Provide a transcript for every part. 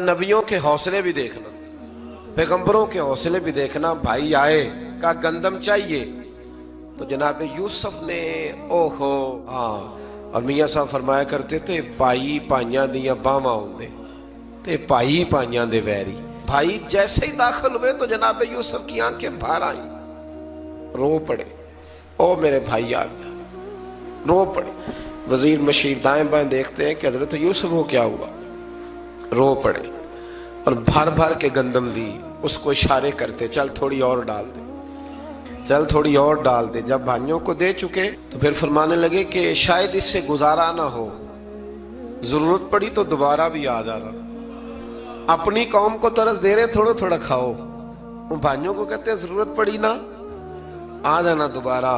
नबियों के हौसले भी देखना, पैगंबरों के हौसले भी देखना। भाई आए, का गंदम चाहिए, तो जनाब यूसुफ ने ओहो हाँ। और मियाँ साहब फरमाया करते थे, भाई भाइयां दियां बावां होंदे ते भाई भाइयां दे वैरी। भाई जैसे ही दाखिल हुए तो जनाब यूसुफ की आंखें बाहर आई, रो पड़े, ओ मेरे भाई आ गया, रो पड़े। वजीर मशीर दाएं बाएं देखते हैं कि हजरत यूसुफ को क्या हुआ, रो पड़े और भर भर के गंदम दी, उसको इशारे करते, चल थोड़ी और डाल दे, चल थोड़ी और डाल दे। जब भाइयों को दे चुके तो फिर फरमाने लगे कि शायद इससे गुजारा ना हो, जरूरत पड़ी तो दोबारा भी आ जाना। अपनी कौम को तरस दे रहे, थोड़ा थोड़ा खाओ। उन भाइयों को कहते हैं जरूरत पड़ी ना, आ जाना दोबारा।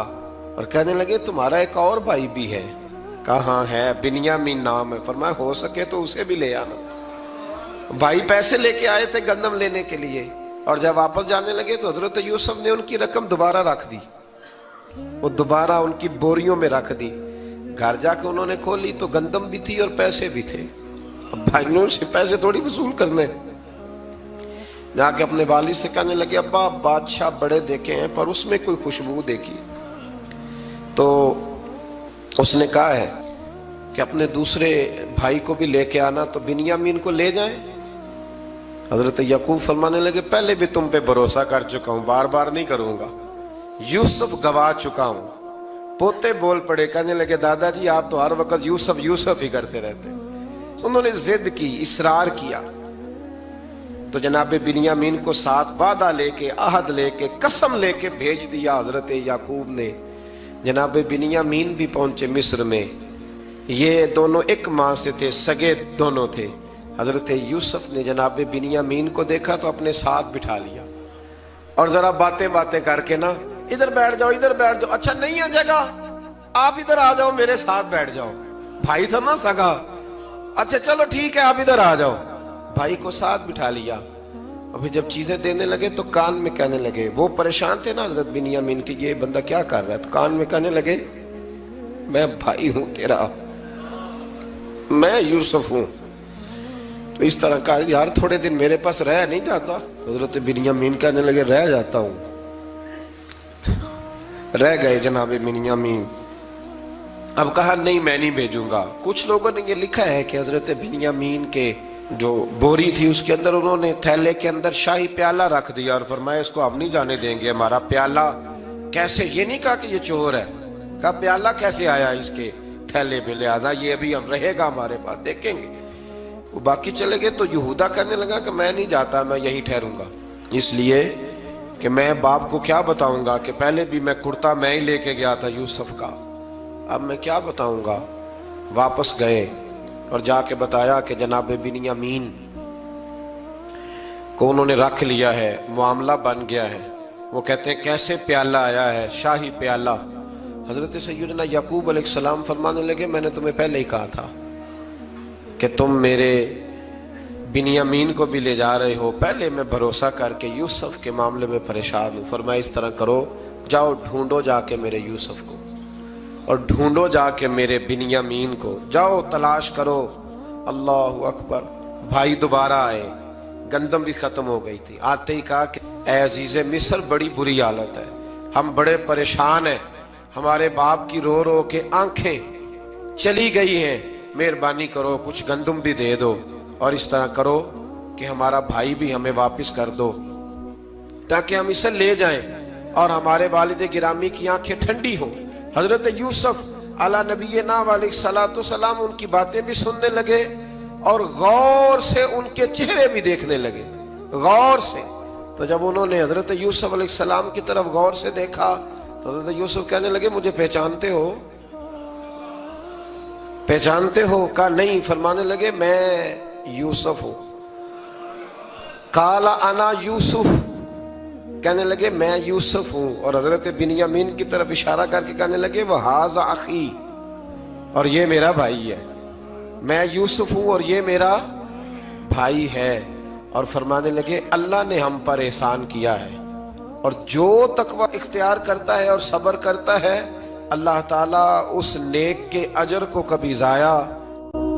और कहने लगे तुम्हारा एक और भाई भी है। कहाँ है? बिन्यामीन नाम है। फरमाया हो सके तो उसे भी ले आना। भाई पैसे लेके आए थे गंदम लेने के लिए, और जब वापस जाने लगे तो हजरत यूसुफ ने उनकी रकम दोबारा रख दी, वो दोबारा उनकी बोरियों में रख दी। घर जाके उन्होंने खोली तो गंदम भी थी और पैसे भी थे। अब भाइयों से पैसे थोड़ी वसूल करने, जाके अपने वालिद से कहने लगे, अब्बा बादशाह बड़े देखे हैं पर उसमें कोई खुशबू देखी। तो उसने कहा है कि अपने दूसरे भाई को भी लेके आना, तो बिन्यामीन को ले जाए। हजरत याकूब फरमाने लगे, पहले भी तुम पे भरोसा कर चुका हूं, बार बार नहीं करूंगा। यूसुफ गवा चुका हूं। पोते बोल पड़े, कहने लगे दादाजी आप तो हर वक्त यूसुफ यूसुफ ही करते रहते। उन्होंने जिद की, इसरार किया, तो जनाब बिन्यामीन को साथ वादा लेके, आहद लेके, कसम लेके भेज दिया हजरत याकूब ने। जनाब बिन्यामीन भी पहुंचे मिस्र में। ये दोनों एक माँ से थे, सगे दोनों थे। हजरत यूसुफ ने जनाब बिन्यामीन को देखा तो अपने साथ बिठा लिया और जरा बातें बातें करके ना, इधर बैठ जाओ, इधर बैठ जाओ। अच्छा नहीं है जगह, आप इधर आ जाओ, मेरे साथ बैठ जाओ। भाई था ना सगा, अच्छा चलो ठीक है आप इधर आ जाओ। भाई को साथ बिठा लिया। अभी जब चीजें देने लगे तो कान में कहने लगे, वो परेशान थे ना हजरत बिन्यामीन के, ये बंदा क्या कर रहा है, तो कान में कहने लगे, मैं भाई हूं तेरा, मैं यूसुफ हूं। तो इस तरह का, यार थोड़े दिन मेरे पास रह नहीं जाता? तो हजरत बिन्यामीन कहने लगे, रह जाता हूं। रह गए जनाब बिन्यामीन। अब कहा नहीं मैं नहीं भेजूंगा। कुछ लोगों ने ये लिखा है कि हजरत बिन्यामीन के जो बोरी थी उसके अंदर उन्होंने थैले के अंदर शाही प्याला रख दिया और फरमाया इसको हम नहीं जाने देंगे, हमारा प्याला। कैसे? ये नहीं कहा कि ये चोर है, कहा प्याला कैसे आया इसके थैले पे, लिहाजा ये अभी हम रहेगा हमारे पास, देखेंगे। वो बाकी चले गए तो यहूदा कहने लगा कि मैं नहीं जाता, मैं यहीं ठहरूंगा, इसलिए कि मैं बाप को क्या बताऊंगा कि पहले भी मैं कुर्ता मैं ही लेके गया था यूसुफ का, अब मैं क्या बताऊंगा। वापस गए और जाके बताया कि जनाब बिन्यामीन को उन्होंने रख लिया है, मामला बन गया है। वो कहते हैं कैसे प्याला आया है, शाही प्याला। हजरत सैयदना याकूब अलैहिस्सलाम फरमाने लगे, मैंने तुम्हें पहले ही कहा था कि तुम मेरे बिन्यामीन को भी ले जा रहे हो। पहले मैं भरोसा करके यूसुफ के मामले में परेशान हूँ। फरमाया इस तरह करो, जाओ ढूंढो जाके मेरे यूसुफ को और ढूंढो जाके मेरे बिन्यामीन को, जाओ तलाश करो। अल्लाहु अकबर। भाई दोबारा आए, गंदम भी खत्म हो गई थी। आते ही कहा कि ऐ अजीज़े मिस्र बड़ी बुरी हालत है, हम बड़े परेशान हैं, हमारे बाप की रो रो के आंखें चली गई हैं, मेहरबानी करो कुछ गंदम भी दे दो और इस तरह करो कि हमारा भाई भी हमें वापस कर दो ताकि हम इसे ले जाएं और हमारे वालिद गिरामी की आंखें ठंडी हो। हजरत यूसुफ अला नबीना अलैहिस्सलाम उनकी बातें भी सुनने लगे और गौर से उनके चेहरे भी देखने लगे, गौर से। तो जब उन्होंने हजरत यूसुफ अलैहिस्सलाम की तरफ गौर से देखा तो हजरत यूसुफ कहने लगे, मुझे पहचानते हो, पहचानते हो? कहा नहीं। फरमाने लगे मैं यूसुफ हूं। काला अना यूसुफ, कहने लगे मैं यूसुफ हूं। और हजरत बिन्यामीन की तरफ इशारा करके कहने लगे वह हाज़ा अखी, और ये मेरा भाई है। मैं यूसुफ हूं और ये मेरा भाई है। और फरमाने लगे अल्लाह ने हम पर एहसान किया है और जो तकवा इख्तियार करता है और सब्र करता है, अल्लाह ताला उस नेक के अजर को कभी ज़ाया